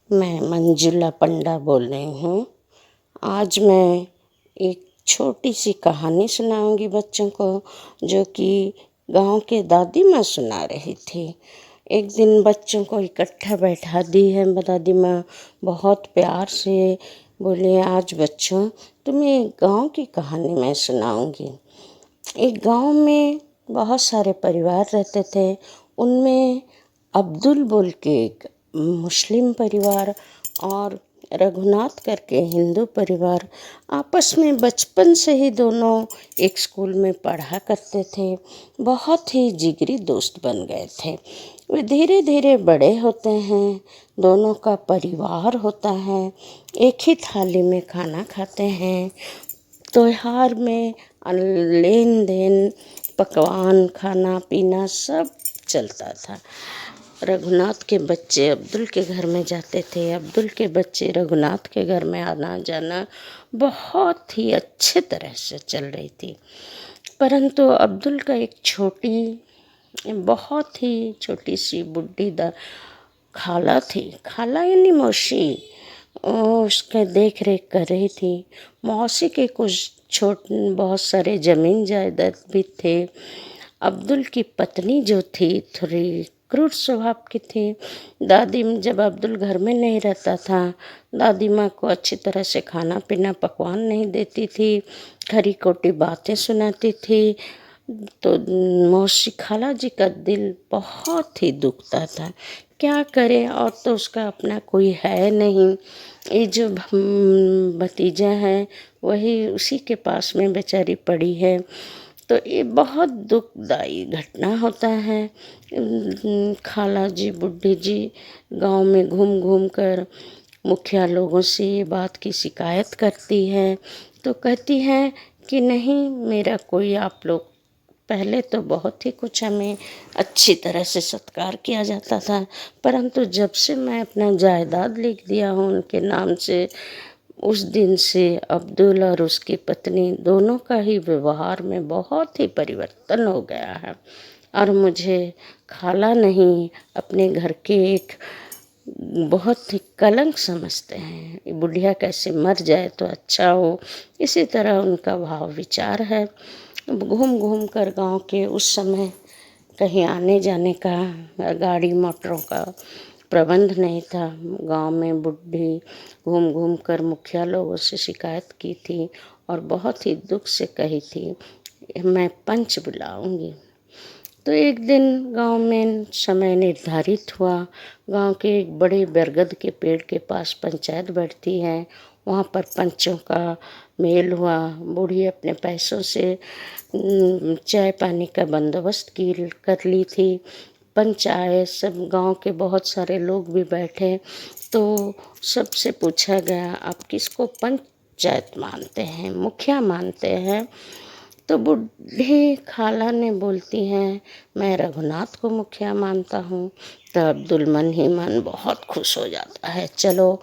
मैं मंजुला पंडा बोल रही हूँ। आज मैं एक छोटी सी कहानी सुनाऊंगी बच्चों को, जो कि गांव के दादी माँ सुना रही थी। एक दिन बच्चों को इकट्ठा बैठा दी है दादी माँ, बहुत प्यार से बोले, आज बच्चों तुम्हें एक गांव की कहानी मैं सुनाऊंगी। एक गांव में बहुत सारे परिवार रहते थे। उनमें अब्दुल बोल के एक मुस्लिम परिवार और रघुनाथ करके हिंदू परिवार आपस में बचपन से ही दोनों एक स्कूल में पढ़ा करते थे। बहुत ही जिगरी दोस्त बन गए थे। वे धीरे धीरे बड़े होते हैं, दोनों का परिवार होता है, एक ही थाली में खाना खाते हैं। त्योहार में लेन देन, पकवान, खाना पीना सब चलता था। रघुनाथ के बच्चे अब्दुल के घर में जाते थे, अब्दुल के बच्चे रघुनाथ के घर में आना जाना बहुत ही अच्छे तरह से चल रही थी। परंतु अब्दुल का एक बहुत ही छोटी सी बुढ़ी खाला थी। खाला यानी मौसी, उसके देख रेख कर रही थी। मौसी के कुछ बहुत सारे जमीन जायदाद भी थे। अब्दुल की पत्नी जो थी थोड़ी क्रूर स्वभाव की थी। दादी जब अब्दुल घर में नहीं रहता था, दादी माँ को अच्छी तरह से खाना पीना पकवान नहीं देती थी, खरी खोटी बातें सुनाती थी। तो मौसी खाला जी का दिल बहुत ही दुखता था। क्या करे, और तो उसका अपना कोई है नहीं। ये जो भतीजा है वही उसी के पास में बेचारी पड़ी है। तो ये बहुत दुखदाई घटना होता है। खाला जी बुढ़ी जी गांव में घूम घूम कर मुखिया लोगों से ये बात की शिकायत करती है। तो कहती है कि नहीं, मेरा कोई, आप लोग पहले तो बहुत ही कुछ हमें अच्छी तरह से सत्कार किया जाता था, परंतु जब से मैं अपना जायदाद लिख दिया हूँ उनके नाम से, उस दिन से अब्दुल और उसकी पत्नी दोनों का ही व्यवहार में बहुत ही परिवर्तन हो गया है। और मुझे खाला नहीं, अपने घर के एक बहुत ही कलंक समझते हैं। बुढ़िया कैसे मर जाए तो अच्छा हो, इसी तरह उनका भाव विचार है। घूम घूम कर गांव के उस समय कहीं आने जाने का, गाड़ी मोटरों का प्रबंध नहीं था। गांव में बुढ़ी घूम घूम कर मुखिया लोगों से शिकायत की थी और बहुत ही दुख से कही थी, मैं पंच बुलाऊंगी। तो एक दिन गांव में समय निर्धारित हुआ। गांव के एक बड़े बरगद के पेड़ के पास पंचायत बैठती है, वहाँ पर पंचों का मेल हुआ। बूढ़ी अपने पैसों से चाय पानी का बंदोबस्त कर ली थी। पंच आए, सब गांव के बहुत सारे लोग भी बैठे। तो सबसे पूछा गया, आप किसको पंचायत मानते हैं, मुखिया मानते हैं? तो बूढ़ी खाला ने बोलती हैं, मैं रघुनाथ को मुखिया मानता हूँ। तो अब्दुल मन ही मन बहुत खुश हो जाता है, चलो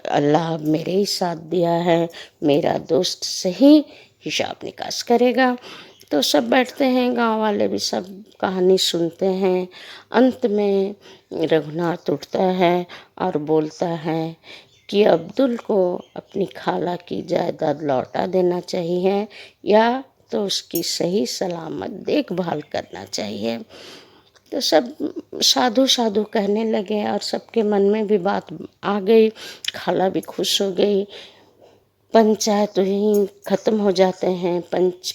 अल्लाह मेरे ही साथ दिया है, मेरा दोस्त सही हिसाब निकास करेगा। तो सब बैठते हैं, गांव वाले भी सब कहानी सुनते हैं। अंत में रघुनाथ उठता है और बोलता है कि अब्दुल को अपनी खाला की जायदाद लौटा देना चाहिए, या तो उसकी सही सलामत देखभाल करना चाहिए। तो सब साधु साधु कहने लगे और सबके मन में भी बात आ गई। खाला भी खुश हो गई। पंचायत ही खत्म हो जाते हैं, पंच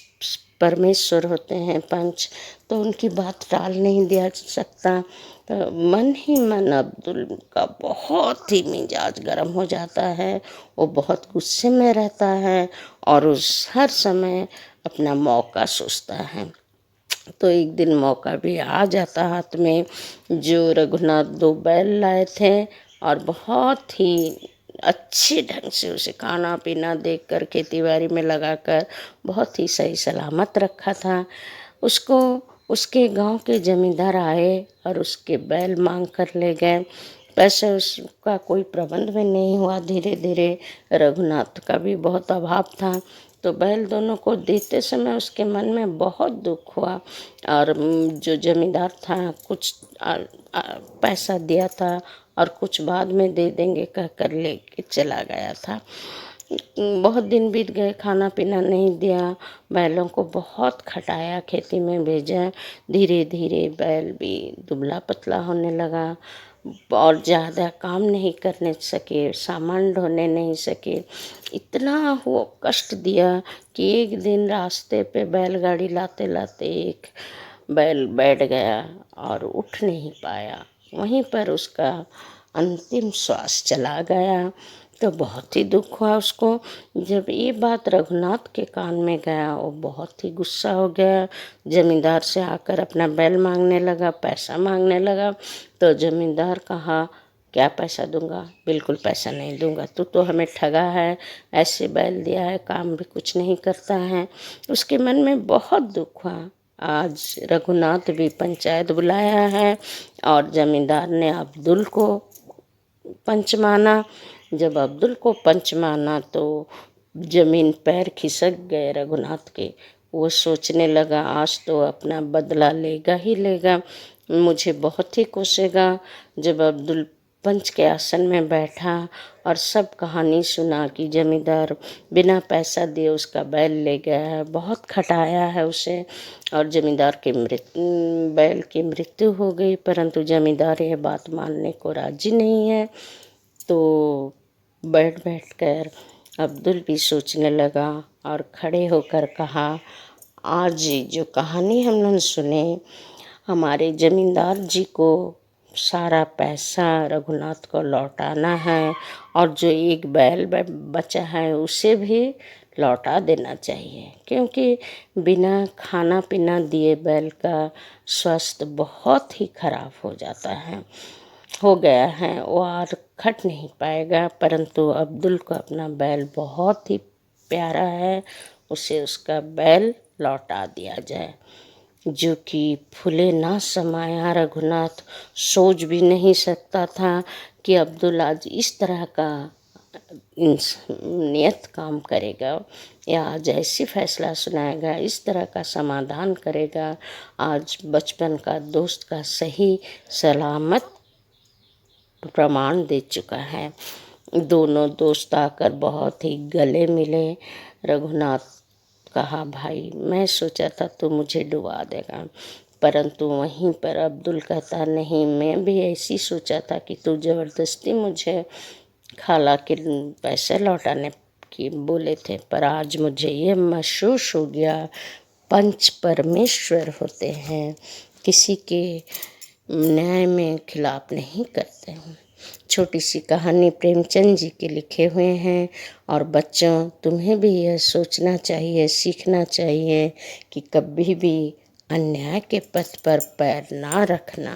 परमेश्वर होते हैं पंच, तो उनकी बात टाल नहीं दिया सकता। तो मन ही मन अब्दुल का बहुत ही मिजाज गर्म हो जाता है। वो बहुत गुस्से में रहता है और उस हर समय अपना मौका सोचता है। तो एक दिन मौका भी आ जाता हाथ में। जो रघुनाथ 2 बैल लाए थे और बहुत ही अच्छे ढंग से उसे खाना पीना देकर खेती बाड़ी में लगाकर बहुत ही सही सलामत रखा था, उसको उसके गांव के जमींदार आए और उसके बैल मांग कर ले गए। पैसे उसका कोई प्रबंध में नहीं हुआ। धीरे धीरे रघुनाथ का भी बहुत अभाव था, तो बैल दोनों को देते समय उसके मन में बहुत दुख हुआ। और जो जमींदार था कुछ पैसा दिया था और कुछ बाद में दे देंगे कह कर लेके चला गया था। बहुत दिन बीत गए, खाना पीना नहीं दिया, बैलों को बहुत खटाया, खेती में भेजा। धीरे धीरे बैल भी दुबला पतला होने लगा और ज़्यादा काम नहीं करने सके, सामान ढोने नहीं सके। इतना वो कष्ट दिया कि एक दिन रास्ते पे बैलगाड़ी लाते लाते एक बैल बैठ गया और उठ नहीं पाया। वहीं पर उसका अंतिम श्वास चला गया। तो बहुत ही दुख हुआ उसको। जब ये बात रघुनाथ के कान में गया, वो बहुत ही गुस्सा हो गया। जमींदार से आकर अपना बैल मांगने लगा, पैसा मांगने लगा। तो जमींदार कहा, क्या पैसा दूंगा? बिल्कुल पैसा नहीं दूंगा, तू तो हमें ठगा है, ऐसे बैल दिया है, काम भी कुछ नहीं करता है। उसके मन में बहुत दुख हुआ। आज रघुनाथ भी पंचायत बुलाया है और जमींदार ने अब्दुल को पंच माना। जब अब्दुल को पंच माना तो जमीन पैर खिसक गए रघुनाथ के। वो सोचने लगा, आज तो अपना बदला लेगा ही लेगा, मुझे बहुत ही कोसेगा। जब अब्दुल पंच के आसन में बैठा और सब कहानी सुना कि जमींदार बिना पैसा दिए उसका बैल ले गया है, बहुत खटाया है उसे, और जमींदार की बैल की मृत्यु हो गई, परंतु जमींदार यह बात मानने को राजी नहीं है। तो बैठ बैठ कर अब्दुल भी सोचने लगा और खड़े होकर कहा, आज जो कहानी हम लोग सुने, हमारे जमींदार जी को सारा पैसा रघुनाथ को लौटाना है और जो एक बैल बचा है उसे भी लौटा देना चाहिए, क्योंकि बिना खाना पीना दिए बैल का स्वास्थ्य बहुत ही खराब हो गया है, वो और खट नहीं पाएगा। परंतु अब्दुल को अपना बैल बहुत ही प्यारा है, उसे उसका बैल लौटा दिया जाए। जो कि फूले ना समाया रघुनाथ सोच भी नहीं सकता था कि अब्दुल आज इस तरह का नियत काम करेगा या आज ऐसी फैसला सुनाएगा, इस तरह का समाधान करेगा। आज बचपन का दोस्त का सही सलामत प्रमाण दे चुका है। दोनों दोस्त आकर बहुत ही गले मिले। रघुनाथ कहा, भाई मैं सोचा था तू मुझे डुबा देगा, परंतु वहीं पर अब्दुल कहता, नहीं, मैं भी ऐसी सोचा था कि तू ज़बरदस्ती मुझे खाला के पैसे लौटाने की बोले थे, पर आज मुझे ये महसूस हो गया पंच परमेश्वर होते हैं, किसी के न्याय में खिलाफ नहीं करते हैं। छोटी सी कहानी प्रेमचंद जी के लिखे हुए हैं। और बच्चों, तुम्हें भी यह सोचना चाहिए, सीखना चाहिए कि कभी भी अन्याय के पथ पर पैर ना रखना।